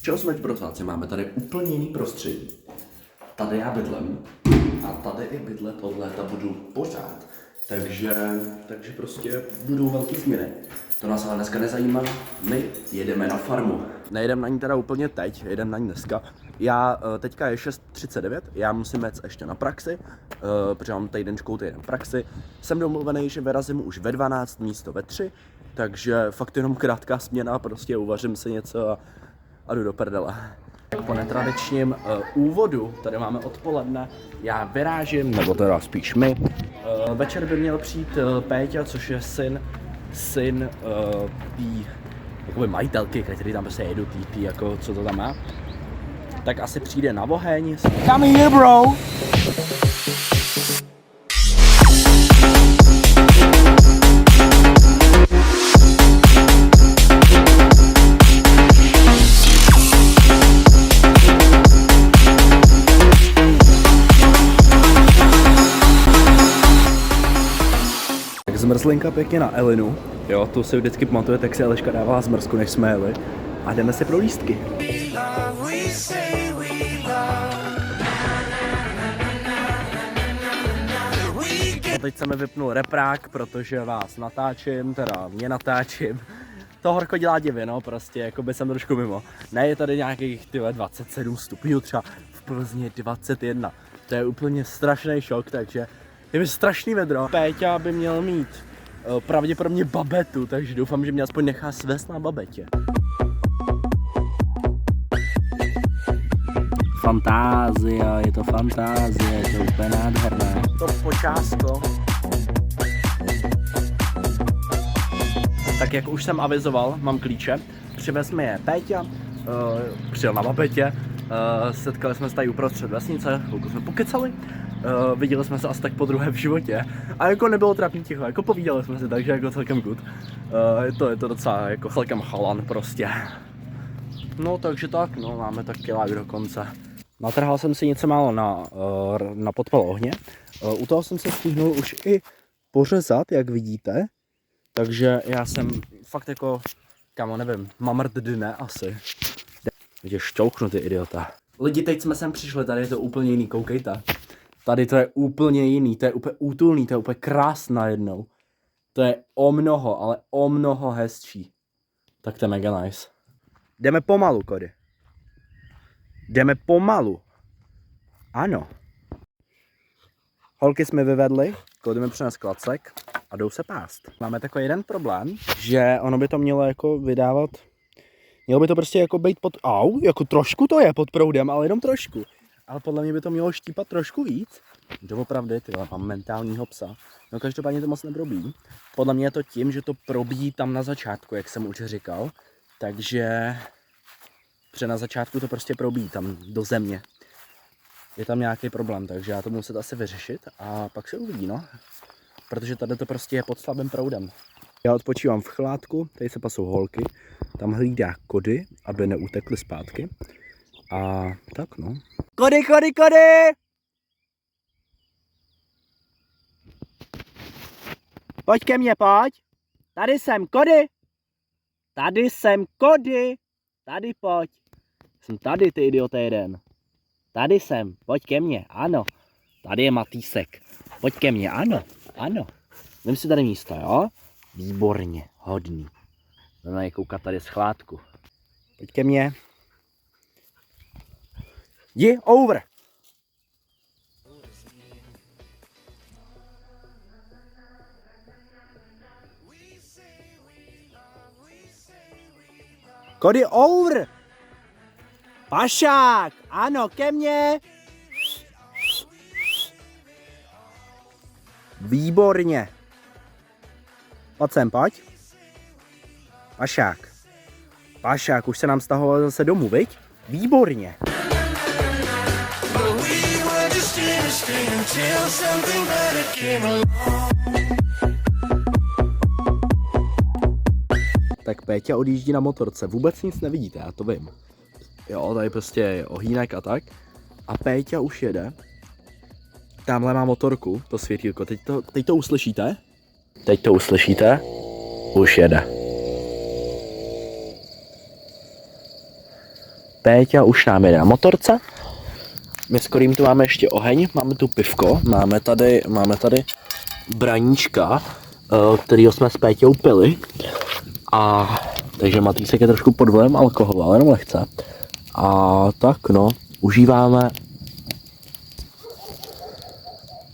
Čeho jsme prosáci? Máme tady úplně jiný prostředí. Tady já bydlím a tady i bydlet od léta budu pořád. Takže prostě budou velký změny. To nás ale dneska nezajímá, my jedeme na farmu. Nejedeme na ní teda úplně teď, jedeme na ní dneska. Teďka je 6:39, já musím jít ještě na praxi, protože mám týdenčkou praxi. Jsem domluvený, že vyrazím už ve 12 místo ve 3, takže fakt jenom krátká směna, prostě uvařím si něco a jdu do prdele. Po netradičním úvodu, tady máme odpoledne, já vyrážím, nebo teda spíš my. Večer by měl přijít Péťa, což je syn tý jakoby majitelky, který tam prostě jedu, tý jako co to tam má. Tak asi přijde na oheň. Come here, bro! Zmrzlinka pěkně na Elinu, jo, tu si vždycky pamatujete, jak si Eliška dávala zmrzku, než jsme jeli. A jdeme si pro lístky. A teď jsem mi vypnul reprák, protože vás natáčím, teda mě natáčím. To horko dělá divy, no, prostě, jako by jsem trošku mimo. Ne, je tady nějakých 27 stupňů, třeba v Plzni 21. To je úplně strašný šok, takže je mi strašný vedro. Péťa by měl mít pravděpodobně babetu, takže doufám, že mě aspoň nechá svést na babetě. Fantázia, je to fantázie, je to úplně nádherné. To počásko. Tak jak už jsem avizoval, mám klíče, přivez mi je Péťa, přijel na babetě, setkali jsme se tady uprostřed vesnice, chvilku jsme pokecali. Viděli jsme se asi tak podruhé v životě a jako nebylo trapný ticho, jako povídali jsme si, takže jako celkem good. Je to docela jako celkem chalan prostě. No takže tak, no máme tak kilák do konce. Natrhal jsem si něco málo na podpal ohně. U toho jsem se stihnul už i pořezat, jak vidíte. Takže já jsem fakt jako, kamo nevím, mamrt dne asi. Vidíš, šťouchnu ty idiota. Lidi, teď jsme sem přišli, tady je to úplně jiný, koukejte. Tady to je úplně jiný, to je úplně útulný, to je úplně krásná jednou. To je o mnoho, ale o mnoho hezčí. Tak to je mega nice. Jdeme pomalu, Kody. Jdeme pomalu. Ano. Holky jsme vyvedli, Kody mi přines klacek a jdou se pást. Máme takový jeden problém, že ono by to mělo jako vydávat, mělo by to prostě jako být pod, jako trošku to je pod proudem, ale jenom trošku. Ale podle mě by to mělo štípat trošku víc. Doopravdy, tyhle, mám mentálního psa. No každopádně to moc neprobíjí. Podle mě je to tím, že to probíjí tam na začátku, jak jsem už říkal. Takže na začátku to prostě probíjí tam do země. Je tam nějaký problém, takže já to muset asi vyřešit a pak se uvidí, no. Protože tady to prostě je pod slabým proudem. Já odpočívám v chládku, tady se pasou holky. Tam hlídá Kody, aby neutekly zpátky. A tak no. Kody, Kody, Kody! Pojď ke mně, pojď. Tady jsem, Kody. Tady jsem, Kody. Tady pojď. Jsem tady, ty idiote jeden. Tady jsem, pojď ke mně, ano. Tady je Matýsek. Pojď ke mně, ano, ano. Vem si tady místo, jo? Výborně, hodný. Jdeme koukat tady z chládku. Pojď ke mně. Jdi over. Kody over. Pašák, ano, ke mně. Výborně. Pojď sem, pojď. Pašák. Pašák, už se nám stahoval zase domů, viď? Výborně. Tak Péťa odjíždí na motorce, vůbec nic nevidíte, já to vím. Jo, tady prostě je ohýnek a tak. A Péťa už jede. Tamhle má motorku, to světýlko, teď to uslyšíte? Teď to uslyšíte? Už jede. Péťa už nám jede na motorce. My s Korým tu máme ještě oheň, máme tu pivko, máme tady braníčka, kterýho jsme s Péťou pili. A takže Matýsek je trošku pod vlivem alkoholu, ale jenom lehce. A tak no,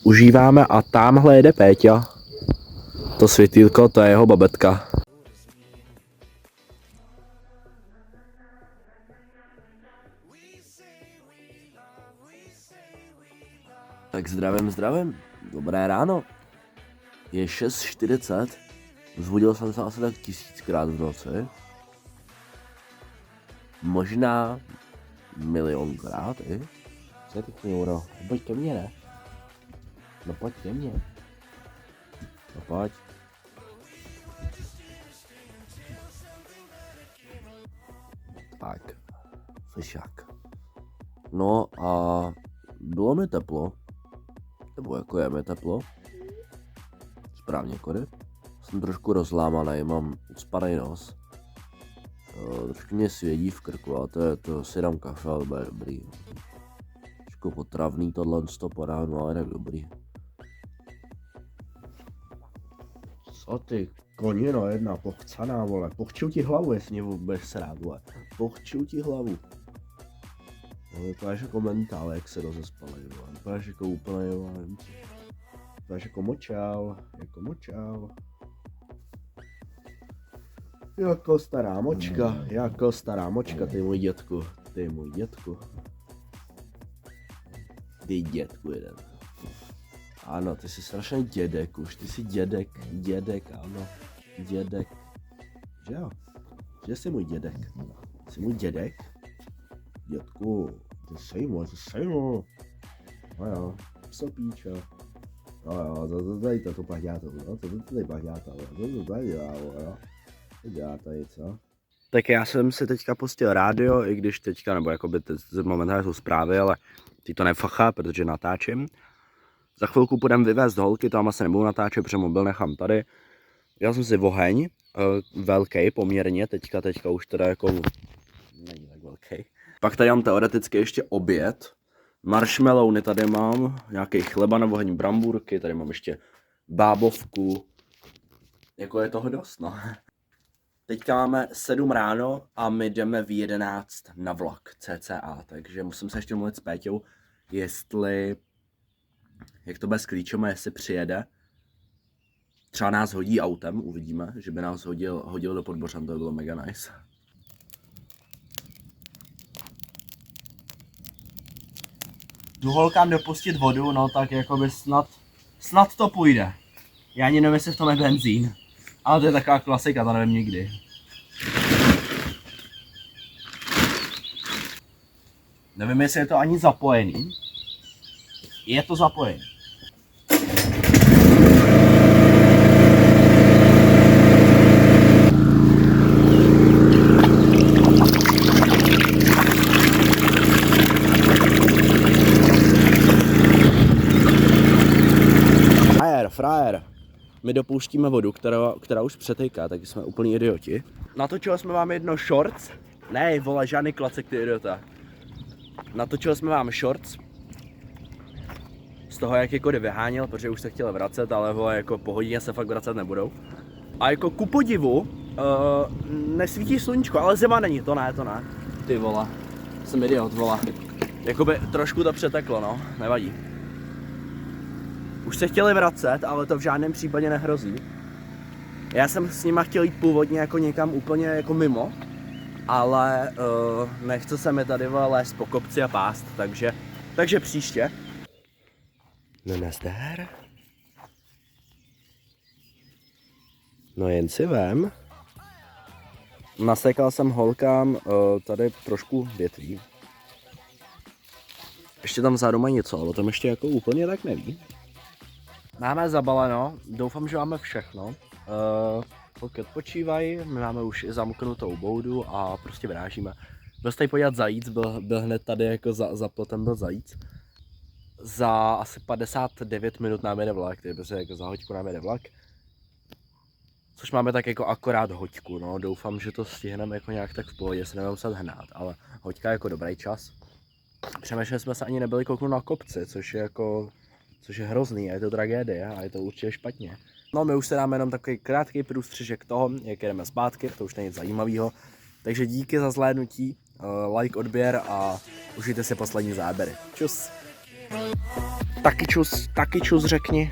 užíváme a tamhle jede Péťa. To světýlko, to je jeho babetka. Tak zdravím. Dobré ráno. Je 6:40. Vzbudil jsem se asi tak 1000krát v noci. Možná 1 000 000krát i. Co je to kňouro? Pojď ke mně, ne? No pojď ke mně. No pojď. Tak. Fešák. No a bylo mi teplo. Nebo jako je mi teplo. Správně, Kory. Jsem trošku rozlámaný, mám ucpaný nos. Trošku mě svědí v krku, ale to si dám kafe, ale bude dobrý. Trošku potravný tohle po ránu, ale tak dobrý. Co ty konino jedna pochcaná, vole. Pochču ti hlavu, jestli mě budeš srát, vole. Pochču ti hlavu. No, vypadáš jako mentál, jak se rozespalej, vole. Vypadáš jako úplně, vole. Vypadáš jako močál. Jako stará močka, ty můj dětku. Ty dětku jeden. Ano, ty jsi strašný dědek už, ty jsi dědek, ano. Dědek. Že jo? Že jsi můj dědek. Jsi můj dědek? Dětku, to sejmo. No jo, co píčo. No jo, to tady to pahňáto, no, to tady pahňáto, to tady dělá, jo. To dělá tady, co? Tak já jsem si teďka pustil rádio, i když teďka, nebo jakoby momentálně jsou zprávy, ale ty to nefachá, protože natáčím. Za chvilku půjdem vyvést holky, tam asi nebudu natáčet, protože mobil nechám tady. Já jsem si oheň, velký poměrně, teďka už teda jako není tak velký. Pak tady mám teoreticky ještě oběd. Marshmallowny tady mám, nějaký chleba na oheň, brambůrky, tady mám ještě bábovku. Jako je toho dost, no. Teďka máme 7 ráno a my jdeme v 11 na vlak cca, takže musím se ještě mluvit s Péťou, jestli, jak to bude s klíčem, jestli přijede. Třeba nás hodí autem, uvidíme, že by nás hodil do Podbořan, to by bylo mega nice. Jdu holkám dopustit vodu, no tak jakoby snad to půjde. Já ani nevím, jestli v tom je benzín. Ale to je taková klasika, to nevím nikdy. Nevím, jestli je to ani zapojený. Je to zapojený. Frajer. My dopouštíme vodu, která už přetejká, tak jsme úplný idioti. Natočili jsme vám jedno shorts. Ne, vole, žádný klacek, ty idiota. Natočili jsme vám shorts. Z toho, jak jako vyháněl, protože už se chtěl vracet, ale vole, jako po hodině se fakt vracet nebudou. A jako ku podivu, nesvítí sluníčko, ale zima není, to ne. Ty vole, jsem idiot, vole. Jakoby trošku to přeteklo, no, nevadí. Už se chtěli vracet, ale to v žádném případě nehrozí. Já jsem s nima chtěl jít původně jako někam úplně jako mimo, ale nechce se mi tady lézt po kopci a pást, takže příště. No nazdar. No jen si vem. Nasekal jsem holkám tady trošku větví. Ještě tam vzadu mají něco, ale tam ještě jako úplně tak neví. Máme zabaleno, doufám, že máme všechno. Holky odpočívají, my máme už i zamknutou boudu a prostě vyrážíme. Byl se tady podívat zajíc, byl hned tady jako za plotem byl zajíc. Za asi 59 minut nám jede vlak, protože jako za hoďku nám jede vlak. Což máme tak jako akorát hoďku, no, doufám, že to stihneme jako nějak tak v pohodě, se nebudeme muset hnát, ale hoďka je jako dobrý čas. Přemýšleli jsme se ani nebyli kouknout na kopci, což je hrozný, a je to tragédie a je to určitě špatně. No, my už se dáme jenom takový krátký průstřižek toho, jak jdeme zpátky, to už není nic zajímavého. Takže díky za zhlédnutí, like, odběr a užijte si poslední záběry. Čus. Taky čus řekni.